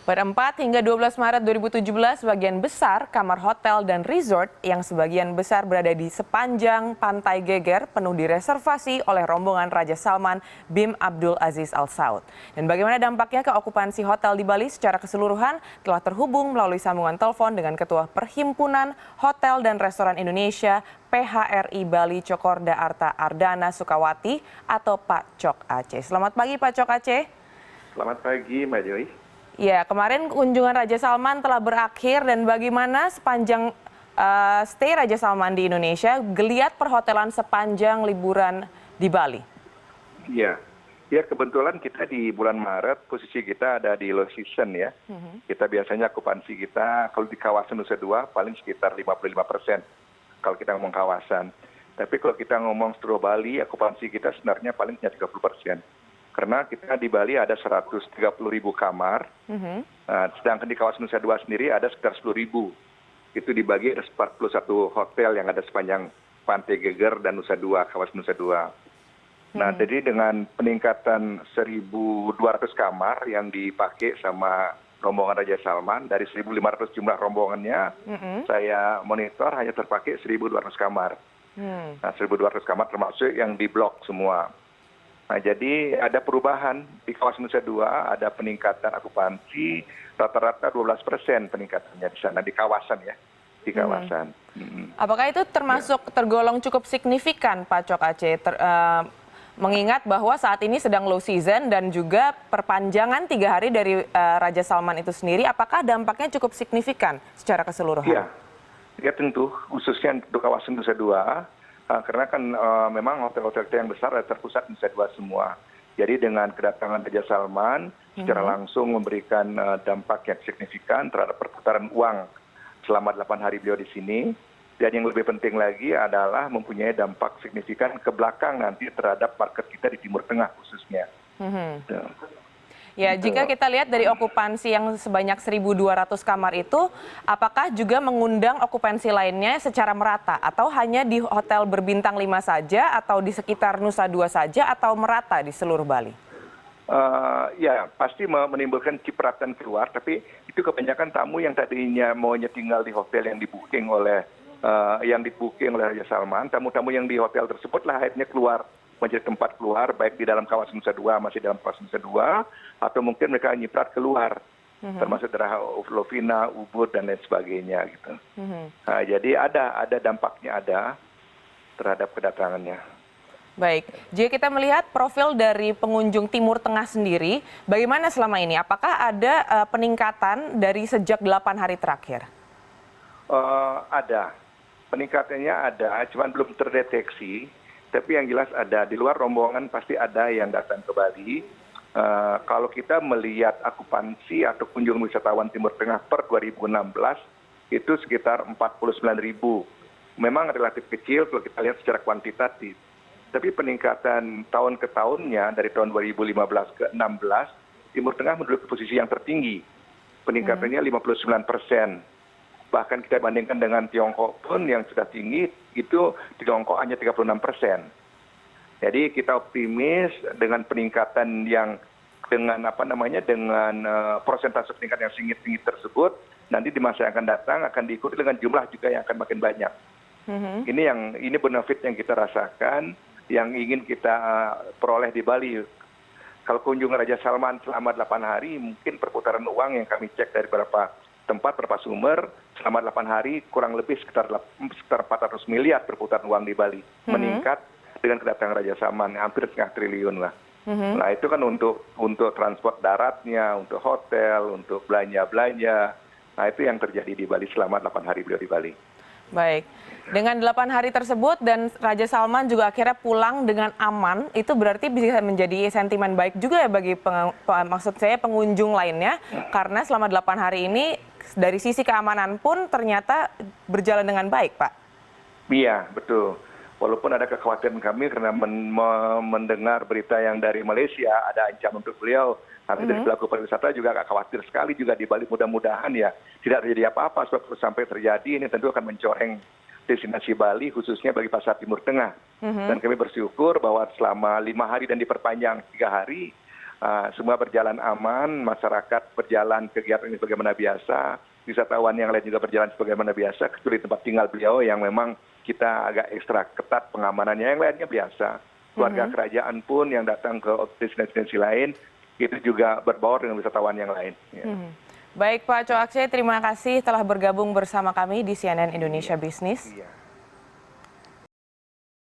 Pada 4 hingga 12 Maret 2017, sebagian besar kamar hotel dan resort yang sebagian besar berada di sepanjang Pantai Geger penuh direservasi oleh rombongan Raja Salman bin Abdul Aziz Al Saud. Dan bagaimana dampaknya ke okupansi hotel di Bali secara keseluruhan telah terhubung melalui sambungan telepon dengan Ketua Perhimpunan Hotel dan Restoran Indonesia PHRI Bali Cokorda Arta Ardana Sukawati atau Pak Cok Aceh. Selamat pagi Pak Cok Aceh. Selamat pagi Mbak Joy. Ya, kemarin kunjungan Raja Salman telah berakhir dan bagaimana sepanjang stay Raja Salman di Indonesia, geliat perhotelan sepanjang liburan di Bali? Ya kebetulan kita di bulan Maret posisi kita ada di low season ya. Kita biasanya okupansi kita kalau di kawasan Nusa Dua paling sekitar 55% kalau kita ngomong kawasan. Tapi kalau kita ngomong seluruh Bali, okupansi kita sebenarnya paling hanya 30%. Karena kita di Bali ada 130.000 kamar, sedangkan di kawasan Nusa Dua sendiri ada sekitar 10.000. Itu dibagi ada 41 hotel yang ada sepanjang Pantai Geger dan Nusa Dua, kawasan Nusa Dua. Nah, jadi dengan peningkatan 1.200 kamar yang dipakai sama rombongan Raja Salman, dari 1.500 jumlah rombongannya, saya monitor hanya terpakai 1.200 kamar. Nah, 1.200 kamar termasuk yang di blok semua. Nah, jadi ada perubahan di kawasan Nusa Dua, ada peningkatan okupansi rata-rata 12% peningkatannya di sana, di kawasan ya, di kawasan. Apakah itu termasuk tergolong cukup signifikan Pak Cok Aceh, mengingat bahwa saat ini sedang low season dan juga perpanjangan 3 hari dari Raja Salman itu sendiri, apakah dampaknya cukup signifikan secara keseluruhan? Ya tentu, khususnya untuk kawasan Nusa Dua. Karena kan memang hotel-hotel yang besar terpusat di Nusa Dua semua. Jadi dengan kedatangan Raja Salman secara langsung memberikan dampak yang signifikan terhadap perputaran uang selama 8 hari beliau di sini. Dan yang lebih penting lagi adalah mempunyai dampak signifikan ke belakang nanti terhadap market kita di Timur Tengah khususnya. Ya, jika kita lihat dari okupansi yang sebanyak 1.200 kamar itu, apakah juga mengundang okupansi lainnya secara merata? Atau hanya di hotel berbintang 5 saja, atau di sekitar Nusa Dua saja, atau merata di seluruh Bali? Ya, pasti menimbulkan cipratan keluar, tapi itu kebanyakan tamu yang tadinya maunya tinggal di hotel yang di-booking oleh Raja Salman, tamu-tamu yang di hotel tersebut lah akhirnya keluar, menjadi tempat keluar, baik di dalam kawasan Nusa Dua, masih dalam kawasan Nusa Dua, atau mungkin mereka nyiprat keluar, termasuk daerah Lovina, Ubud, dan lain sebagainya. Gitu. Nah, jadi ada dampaknya terhadap kedatangannya. Baik, jika kita melihat profil dari pengunjung Timur Tengah sendiri, bagaimana selama ini? Apakah ada peningkatan dari sejak 8 hari terakhir? Ada, peningkatannya ada, cuman belum terdeteksi. Tapi yang jelas ada, di luar rombongan pasti ada yang datang ke Bali. Kalau kita melihat okupansi atau kunjungan wisatawan Timur Tengah per 2016, itu sekitar 49.000. Memang relatif kecil kalau kita lihat secara kuantitatif. Tapi peningkatan tahun ke tahunnya, dari tahun 2015 ke 2016, Timur Tengah menduduki posisi yang tertinggi. Peningkatannya 59%. Bahkan kita bandingkan dengan Tiongkok pun yang sudah tinggi, itu di Tiongkok hanya 36%. Jadi kita optimis dengan peningkatan yang dengan persentase peningkatan yang tinggi tersebut, nanti di masa yang akan datang akan diikuti dengan jumlah juga yang akan makin banyak. Ini benefit yang kita rasakan, yang ingin kita peroleh di Bali. Kalau kunjungan Raja Salman selama 8 hari, mungkin perputaran uang yang kami cek dari beberapa tempat, beberapa sumber, selama 8 hari kurang lebih sekitar 400 miliar perputaran uang di Bali. Meningkat dengan kedatangan Raja Salman, hampir setengah triliun lah. Nah itu kan untuk transport daratnya, untuk hotel, untuk belanja-belanja. Nah itu yang terjadi di Bali selama 8 hari beliau di Bali. Baik, dengan 8 hari tersebut dan Raja Salman juga akhirnya pulang dengan aman, itu berarti bisa menjadi sentimen baik juga ya bagi pengunjung lainnya, karena selama 8 hari ini dari sisi keamanan pun ternyata berjalan dengan baik, Pak. Iya, betul. Walaupun ada kekhawatiran kami karena mendengar berita yang dari Malaysia, ada ancaman untuk beliau. Nanti dari pelaku pariwisata juga agak khawatir sekali juga di Bali, mudah-mudahan ya tidak terjadi apa-apa, sebab kalau sampai terjadi ini tentu akan mencoreng destinasi Bali khususnya bagi pasar Timur Tengah. Dan kami bersyukur bahwa selama 5 hari dan diperpanjang 3 hari, semua berjalan aman, masyarakat berjalan kegiatan ini sebagaimana biasa, wisatawan yang lain juga berjalan sebagaimana biasa, kecuali tempat tinggal beliau yang memang kita agak ekstra ketat pengamanannya, yang lainnya biasa. Keluarga kerajaan pun yang datang ke destinasi lain, itu juga berbaur dengan wisatawan yang lain. Ya. Baik Pak Coakse, terima kasih telah bergabung bersama kami di CNN Indonesia Business. Iya.